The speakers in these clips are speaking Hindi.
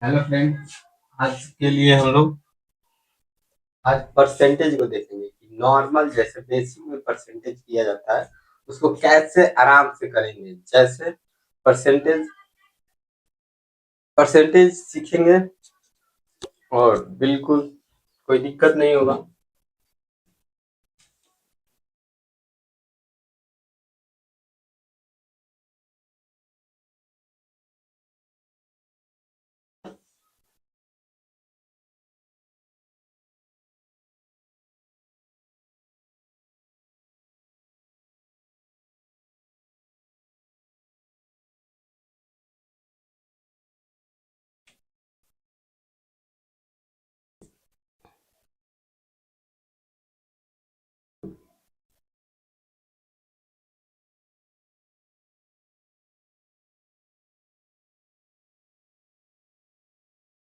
Hello friend. आज के लिए हम लोग आज परसेंटेज को देखेंगे कि नॉर्मल जैसे बेसिक में परसेंटेज किया जाता है उसको कैसे आराम से करेंगे। जैसे परसेंटेज परसेंटेज सीखेंगे और बिल्कुल कोई दिक्कत नहीं होगा।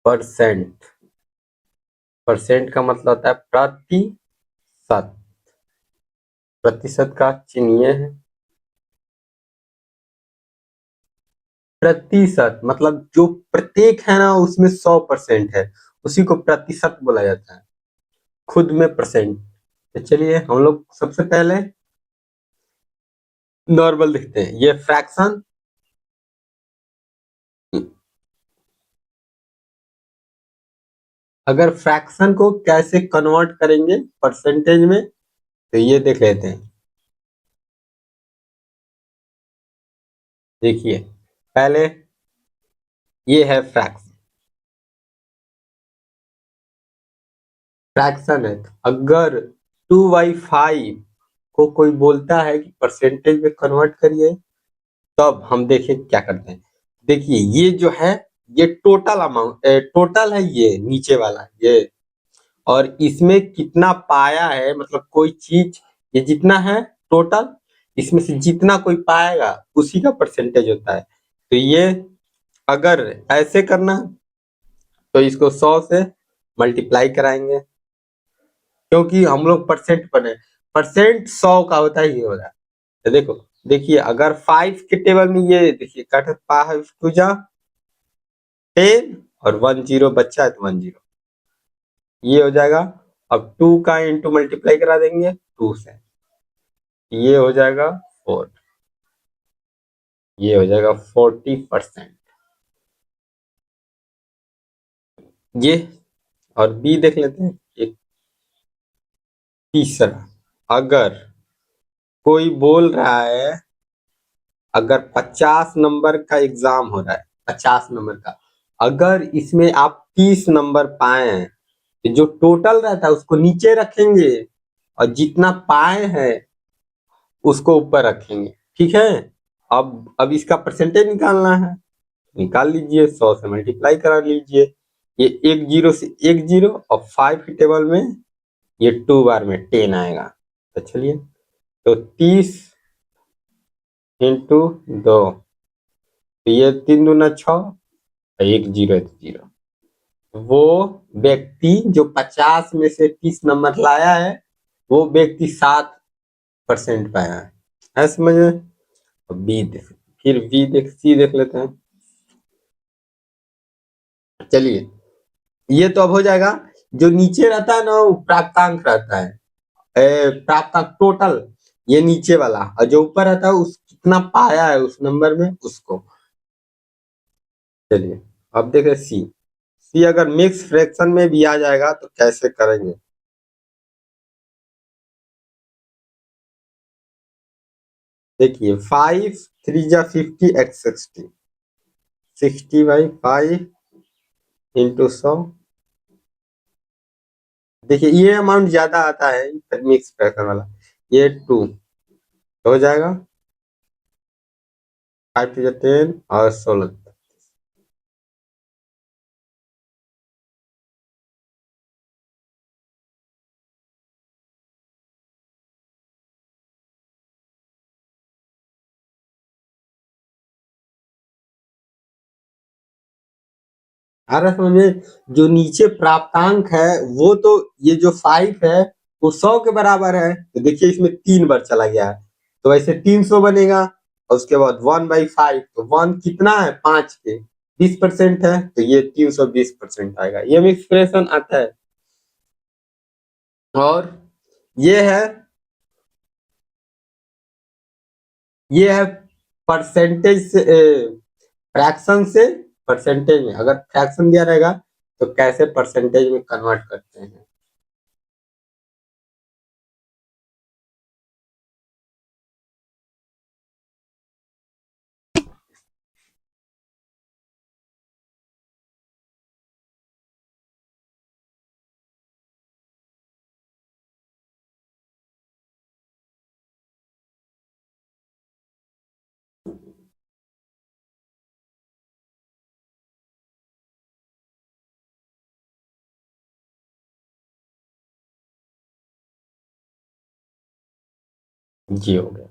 परसेंट परसेंट का मतलब होता है प्रतिशत। प्रतिशत का चिन्ह ये है। प्रतिशत मतलब जो प्रत्येक है ना उसमें 100% है, उसी को प्रतिशत बोला जाता है, खुद में परसेंट। तो चलिए हम लोग सबसे पहले नॉर्मल देखते हैं। ये फ्रैक्शन, अगर फ्रैक्शन को कैसे कन्वर्ट करेंगे परसेंटेज में तो ये देख लेते हैं। देखिए पहले ये है फ्रैक्शन। फ्रैक्शन है अगर 2/5 को कोई बोलता है कि परसेंटेज में कन्वर्ट करिए तब हम देखें क्या करते हैं। देखिए ये जो है ये टोटल अमाउंट टोटल है, ये नीचे वाला ये, और इसमें कितना पाया है मतलब कोई चीज, ये जितना है टोटल, इसमें से जितना कोई पाएगा उसी का परसेंटेज होता है। तो ये अगर ऐसे करना तो इसको 100 से मल्टीप्लाई कराएंगे, क्योंकि हम लोग परसेंट पढ़े, परसेंट 100 का होता ही हो रहा है। तो देखो, देखिए अगर 5 के टेबल में ये देखिए कट 5 टू जा 10 और 1 0 बच्चा है तो 1 0 ये हो जाएगा। अब 2 का इंटू मल्टीप्लाई करा देंगे 2 से, ये हो जाएगा 4, ये हो जाएगा 40%। ये और बी देख लेते हैं। एक तीसरा, अगर कोई बोल रहा है, अगर 50 नंबर का एग्जाम हो रहा है, 50 नंबर का, अगर इसमें आप 30 नंबर पाए हैं तो जो टोटल रहता है उसको नीचे रखेंगे और जितना पाए हैं उसको ऊपर रखेंगे। ठीक है। अब इसका परसेंटेज निकालना है, निकाल लीजिए, 100 से मल्टीप्लाई करा लीजिए। ये एक जीरो से एक जीरो और 5 के टेबल में ये 2 बार में 10 आएगा। तो चलिए, तो 30 इंटू 2, तो ये 3 दूना 6, एक जीरो है तो जीरो। वो व्यक्ति जो 50 में से 30 नंबर लाया है वो व्यक्ति 7% पाया है समझ में। बी देख, फिर बी देख, सी देख लेते हैं। चलिए, ये तो अब हो जाएगा। जो नीचे रहता है ना वो प्राप्तांक रहता है, प्राप्तांक टोटल, ये नीचे वाला, और जो ऊपर रहता है उस कितना पाया है उस नंबर में उसको। चलिए अब देखें सी। सी अगर मिक्स फ्रैक्शन में भी आ जाएगा तो कैसे करेंगे। देखिए 5 3 जा 50 x 60, 60/5 इंटू 100। देखिए ये अमाउंट ज्यादा आता है मिक्स फ्रैक्शन वाला, ये 2 हो जाएगा, 5 टू जा 10 और 16। आ रहा समझ में। जो नीचे प्राप्तांक है वो तो, ये जो 5 है वो 100 के बराबर है, तो देखिए इसमें 3 बार चला गया है तो वैसे 300 बनेगा। और उसके बाद 1/5, तो 1 कितना है 5 के, 20% है तो ये 320% आएगा। ये में एक्सप्रेशन आता है। और ये है परसेंटेज से, फ्रैक्शन से परसेंटेज में। अगर फ्रैक्शन दिया रहेगा तो कैसे परसेंटेज में कन्वर्ट करते हैं। जी हो गया।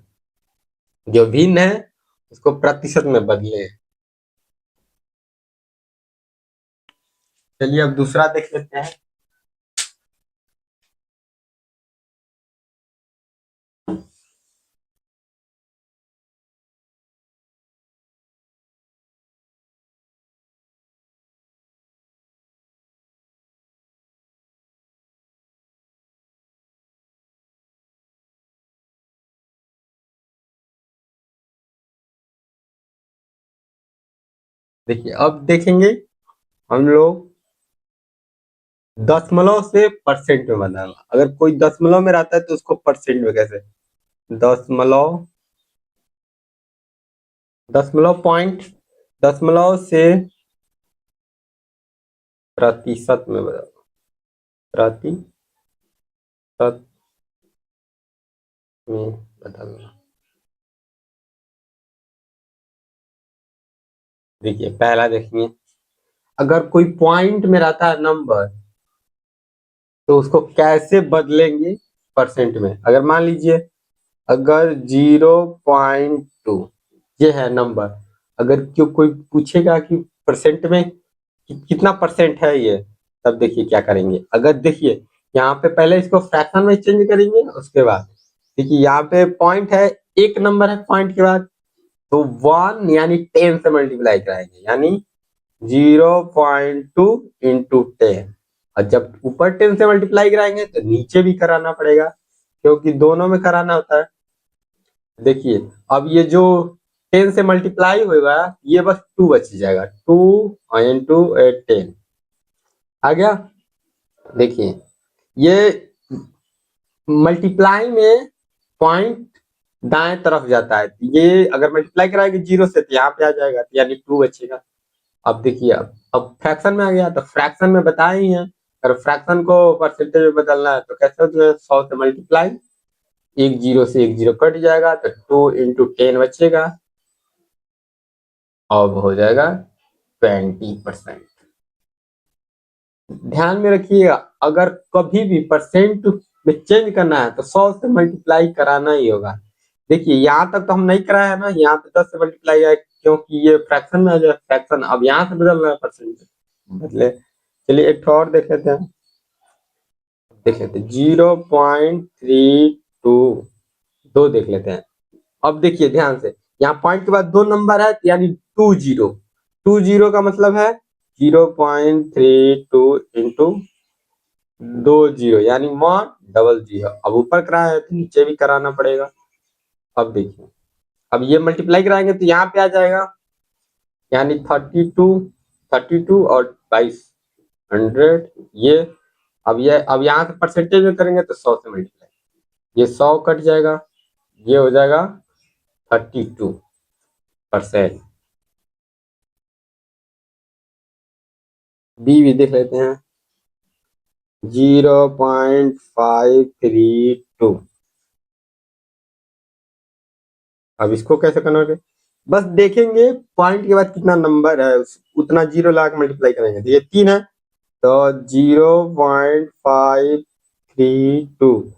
जो भिन्न है उसको प्रतिशत में बदले। चलिए अब दूसरा देख लेते हैं। देखिए अब देखेंगे हम लोग दशमलव से परसेंट में बदलना। अगर कोई दशमलव में रहता है तो उसको परसेंट में कैसे, दशमलव दशमलव पॉइंट दशमलव से प्रतिशत में बदलना। प्रतिशत में बदलना। देखिए पहला देखिए, अगर कोई पॉइंट में रहता है नंबर तो उसको कैसे बदलेंगे परसेंट में। अगर मान लीजिए अगर 0.2 ये है नंबर, अगर क्यों कोई पूछेगा कि परसेंट में कितना परसेंट है ये, तब देखिए क्या करेंगे। अगर देखिए यहाँ पे पहले इसको फ्रैक्शन में चेंज करेंगे, उसके बाद देखिए यहाँ पे पॉइंट है, एक नंबर है पॉइंट के बाद, तो 1 यानी 10 से मल्टीप्लाई कराएंगे, यानी 0.2 इंटू 10। और जब ऊपर 10 से मल्टीप्लाई कराएंगे तो नीचे भी कराना पड़ेगा, क्योंकि दोनों में कराना होता है। देखिए अब ये जो 10 से मल्टीप्लाई होगा ये बस 2 बच जाएगा, 2 इंटू 10 आ गया। देखिए ये मल्टीप्लाई में पॉइंट दाएं तरफ जाता है, ये अगर मल्टीप्लाई कराएंगे 0 से तो यहाँ पे आ जाएगा, यानी 2 बचेगा। अब देखिए अब फ्रैक्शन में आ गया, तो फ्रैक्शन में बताए ही हैं, अगर फ्रैक्शन को परसेंटेज में बदलना है तो कैसे होता है, 100 से मल्टीप्लाई, एक जीरो से एक जीरो कट जाएगा तो 2 इंटू 10 बचेगा, अब हो जाएगा 20%। ध्यान में रखिएगा अगर कभी भी परसेंट में चेंज करना है तो 100 से मल्टीप्लाई कराना ही होगा। देखिए यहाँ तक तो हम नहीं कराया है ना, यहाँ पे 10 से मल्टीप्लाई है क्योंकि ये फ्रैक्शन में आ जाए फ्रैक्शन, अब यहाँ से बदल रहा है परसेंट बदले। चलिए एक और देख लेते हैं। 0.32 दो देख लेते हैं। अब देखिए ध्यान से, यहाँ पॉइंट के बाद दो नंबर है यानी 20 का मतलब है 0.32 इंटू 20 यानी 100। अब ऊपर कराया है तो नीचे भी कराना पड़ेगा। अब देखिए अब ये मल्टीप्लाई कराएंगे तो यहाँ पे आ जाएगा, यानी 32 और 2200 ये। अब यहाँ से परसेंटेज में करेंगे तो 100 से मल्टीप्लाई, ये 100 कट जाएगा, ये हो जाएगा 32%। बी भी देख लेते हैं, 0.532। अब इसको कैसे कन्वर्ट है, बस देखेंगे पॉइंट के बाद कितना नंबर है उतना जीरो ला के मल्टीप्लाई करेंगे, तो ये 3 है तो 0.532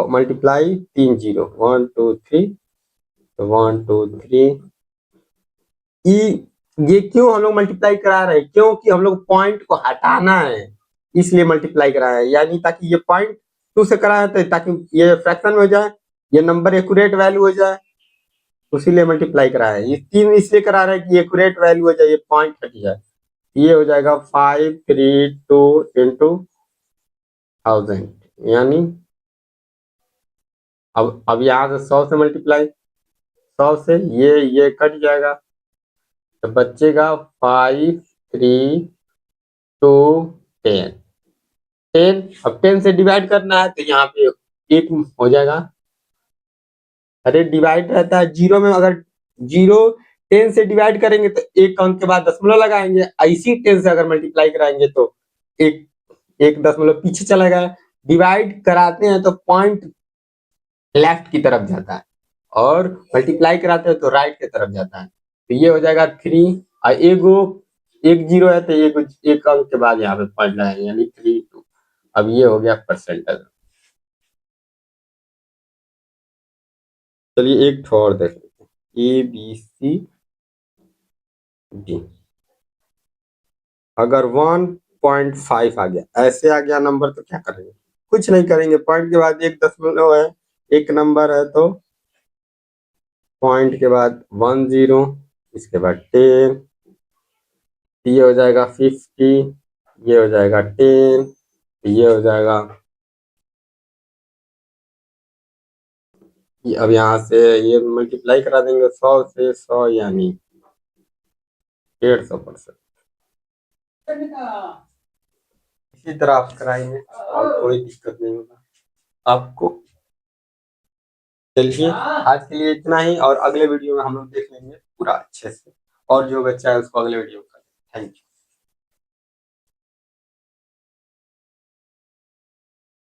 मल्टीप्लाई 3 जीरो, 1 2 3, तो 1 2 3। ये क्यों हम लोग मल्टीप्लाई करा रहे हैं, क्योंकि हम लोग पॉइंट को हटाना है इसलिए मल्टीप्लाई करा है, यानी ताकि ये पॉइंट 2 से कराया तो ताकि ये फ्रैक्शन में हो जाए, ये नंबर एक्यूरेट वैल्यू हो जाए। उसीलिए मल्टीप्लाई करा है। ये 3 इसलिए करा रहा है कि एक्यूरेट वैल्यू हो जाए, ये पॉइंट हट जाए। ये हो जाएगा 532 इंटू 1000, यानी अब यहाँ से 100 से मल्टीप्लाई, 100 से ये कट जाएगा, तो बचेगा 5 3 2 10। 10, अब 10 से डिवाइड करना है तो यहाँ पे 1 हो जाएगा। अरे डिवाइड रहता है जीरो में, अगर जीरो 10 से डिवाइड करेंगे तो एक अंक के बाद दशमलव लगाएंगे, इसी 10 से अगर मल्टीप्लाई कराएंगे तो एक एक दशमलव पीछे चला गया। डिवाइड कराते हैं तो पॉइंट लेफ्ट की तरफ जाता है और मल्टीप्लाई कराते हैं तो राइट की तरफ जाता है। तो ये हो जाएगा 3 और एक जीरो है तो एक अंक के बाद यहाँ पे पॉइंट लगाएंगे, यानी 3 2। अब ये हो गया परसेंटेज। चलिए एक ठो और देख लेते हैं, ए बी सी डी। अगर 1.5 आ गया, ऐसे आ गया नंबर, तो क्या करेंगे? कुछ नहीं करेंगे, पॉइंट के बाद एक दशमलव है, एक नंबर है तो पॉइंट के बाद 10, इसके बाद 10, ये हो जाएगा 50, ये हो जाएगा 10, ये हो जाएगा, अब यहाँ से ये मल्टीप्लाई करा देंगे 100 से 100, यानी 150%। इसी तरह आप कराएंगे और कोई दिक्कत नहीं होगा आपको। चलिए आज के लिए इतना ही, और अगले वीडियो में हम लोग देख लेंगे पूरा अच्छे से, और जो बच्चा है उसको अगले वीडियो में करें। Thank you.